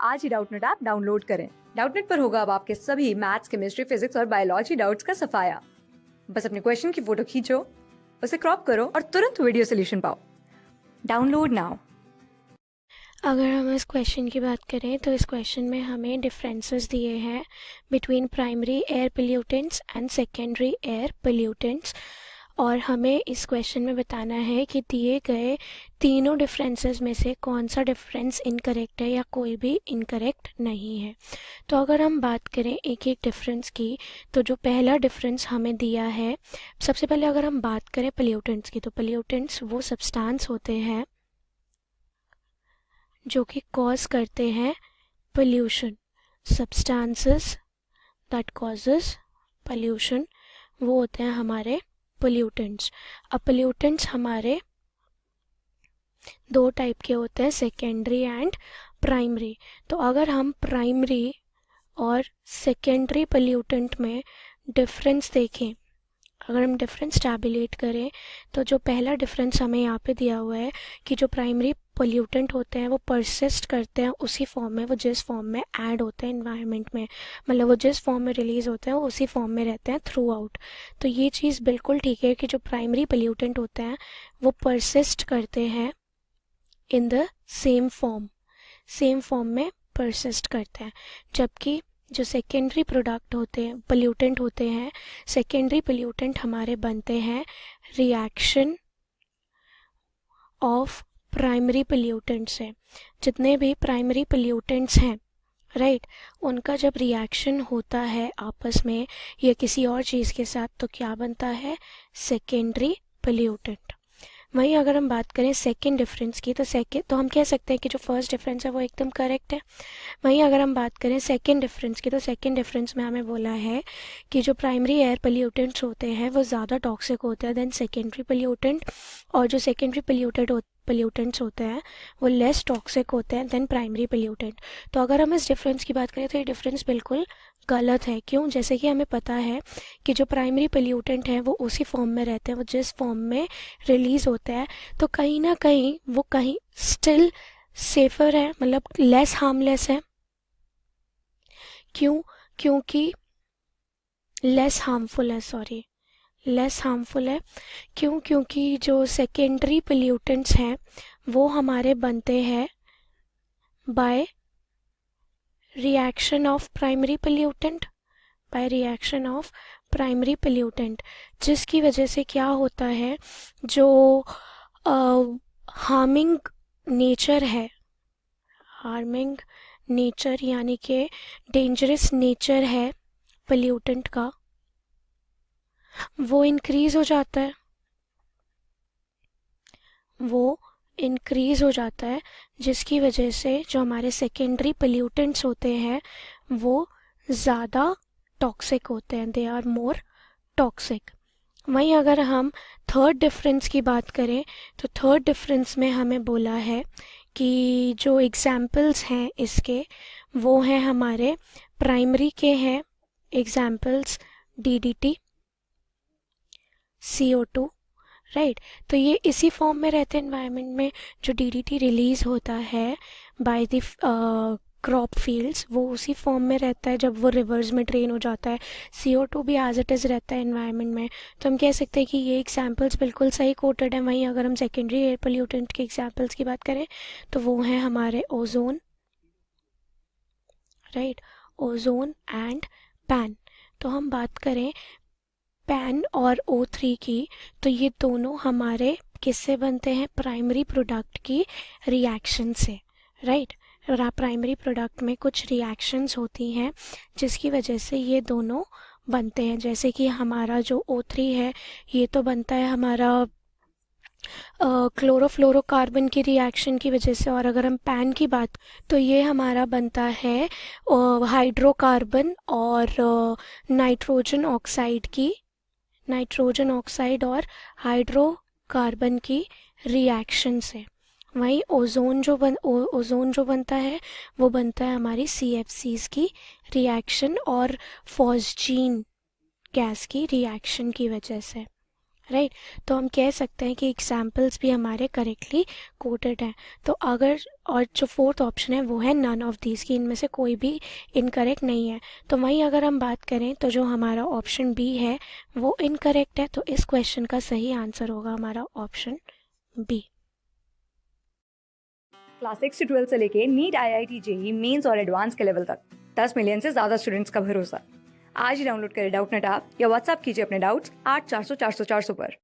आज ही Doubtnut app download करें। Doubtnut पर होगा अब आपके सभी मैथ्स, केमिस्ट्री, फिजिक्स और बायोलॉजी डाउट्स का सफाया। बस अपने क्वेश्चन की फोटो खींचो, उसे क्रॉप करो और तुरंत वीडियो सोल्यूशन पाओ। Download now. अगर हम इस क्वेश्चन की बात करें तो इस क्वेश्चन में हमें डिफरेंसेस दिए हैं between primary air pollutants and secondary air pollutants, और हमें इस क्वेश्चन में बताना है कि दिए गए तीनों डिफरेंसेस में से कौन सा डिफरेंस इनकरेक्ट है या कोई भी इनकरेक्ट नहीं है। तो अगर हम बात करें एक एक डिफरेंस की, तो जो पहला डिफरेंस हमें दिया है, सबसे पहले अगर हम बात करें पोल्यूटेंट्स की, तो पोल्यूटेंट्स वो सब्सटेंस होते हैं जो कि कॉज करते हैं pollution. Substances that causes pollution वो होते हैं हमारे पोल्यूटेंट्स। अब पोल्यूटेंट्स हमारे दो टाइप के होते हैं, सेकेंडरी एंड प्राइमरी। तो अगर हम प्राइमरी और सेकेंडरी पोल्यूटेंट में डिफरेंस देखें, अगर हम डिफरेंस टैबुलेट करें, तो जो पहला डिफरेंस हमें यहाँ पे दिया हुआ है कि जो प्राइमरी पोल्यूटेंट होते हैं वो परसिस्ट करते हैं उसी फॉर्म में, वो जिस फॉर्म में ऐड होते हैं इन्वायरमेंट में, मतलब वो जिस फॉर्म में रिलीज होते हैं वो उसी फॉर्म में रहते हैं थ्रू आउट। तो ये चीज़ बिल्कुल ठीक है कि जो प्राइमरी पोल्यूटेंट होते हैं वो परसिस्ट करते हैं इन द सेम फॉर्म में परसिस्ट करते हैं, जबकि जो सेकेंडरी प्रोडक्ट होते हैं, पोल्यूटेंट होते हैं, सेकेंडरी पोल्यूटेंट हमारे बनते हैं रिएक्शन ऑफ प्राइमरी पोल्यूटेंट से। जितने भी प्राइमरी पोल्यूटेंट्स हैं, राइट, उनका जब रिएक्शन होता है आपस में या किसी और चीज़ के साथ, तो क्या बनता है, सेकेंडरी पोल्यूटेंट। वहीं अगर हम बात करें सेकंड डिफरेंस की, तो हम कह सकते हैं कि जो फर्स्ट डिफरेंस है वो एकदम करेक्ट है। वहीं अगर हम बात करें सेकंड डिफरेंस की, तो सेकंड डिफरेंस में हमें बोला है कि जो प्राइमरी एयर पोल्यूटेंट्स होते हैं वो ज़्यादा टॉक्सिक होते हैं देन सेकेंडरी पोल्यूटेंट, और जो सेकेंडरी पोल्यूटेंट्स होते हैं वो लेस टॉक्सिक होते हैं देन प्राइमरी पोल्यूटेंट। तो अगर हम इस डिफरेंस की बात करें तो ये डिफरेंस बिल्कुल गलत है। क्यों? जैसे कि हमें पता है कि जो प्राइमरी पोल्यूटेंट हैं वो उसी फॉर्म में रहते हैं, वो जिस फॉर्म में रिलीज होता है, तो कहीं ना कहीं वो कहीं स्टिल सेफर है, मतलब लेस हार्मलेस है। क्यों? क्योंकि लेस हार्मफुल है। क्यों? क्योंकि जो सेकेंडरी पोल्यूटेंट्स हैं वो हमारे बनते हैं by reaction of primary pollutant, जिसकी वजह से क्या होता है, जो हार्मिंग नेचर यानी कि डेंजरस नेचर है पोल्यूटेंट का, वो इंक्रीज हो जाता है, जिसकी वजह से जो हमारे सेकेंडरी पोल्यूटेंट्स होते हैं वो ज़्यादा टॉक्सिक होते हैं, दे आर मोर टॉक्सिक। वहीं अगर हम थर्ड डिफरेंस की बात करें, तो थर्ड डिफरेंस में हमें बोला है कि जो एग्जाम्पल्स हैं इसके वो हैं हमारे प्राइमरी के हैं एग्जाम्पल्स DDT, CO2, राइट। तो ये इसी फॉर्म में रहते हैं एनवायरनमेंट में। जो DDT रिलीज होता है बाय द क्रॉप फील्ड्स, वो उसी फॉर्म में रहता है जब वो रिवर्स में ड्रेन हो जाता है। CO2 भी एज इट इज़ रहता है एनवायरनमेंट में। तो हम कह सकते हैं कि ये एग्जाम्पल्स बिल्कुल सही कोटेड है। वहीं अगर हम सेकेंडरी एयर पोल्यूटेंट के एग्जाम्पल्स की बात करें तो वो हैं हमारे ozone, right, ozone and pan. तो हम बात करें पैन और O3 की, तो ये दोनों हमारे किससे बनते हैं, प्राइमरी प्रोडक्ट की रिएक्शन से, राइट। प्राइमरी प्रोडक्ट में कुछ रिएक्शंस होती हैं जिसकी वजह से ये दोनों बनते हैं। जैसे कि हमारा जो O3 है ये तो बनता है हमारा क्लोरोफ्लोरोकार्बन की रिएक्शन की वजह से, और अगर हम पैन की बात तो ये हमारा बनता है हाइड्रोकार्बन और नाइट्रोजन ऑक्साइड और हाइड्रोकार्बन की रिएक्शन से। वहीं ओजोन जो बनता है वो बनता है हमारी CFCs की रिएक्शन और फॉस्जीन गैस की रिएक्शन की वजह से, राइट। तो हम कह सकते हैं कि एग्जाम्पल्स भी हमारे करेक्टली कोटेड हैं। तो अगर और जो फोर्थ ऑप्शन है वो है नन ऑफ दीज, की इनमें से कोई भी इनकरेक्ट नहीं है। तो वहीं अगर हम बात करें तो जो हमारा ऑप्शन बी है वो इनकरेक्ट है। तो इस क्वेश्चन का सही आंसर होगा हमारा ऑप्शन बी। क्लास 6 से 12 से लेके नीट, IIT, जेई मेंस और एडवांस के लेवल तक 10 मिलियन से ज्यादा स्टूडेंट्स का भरोसा। आज ही डाउनलोड करें डाउटनेट ऐप या व्हाट्सएप कीजिए अपने डाउट्स 8400 400 400 पर।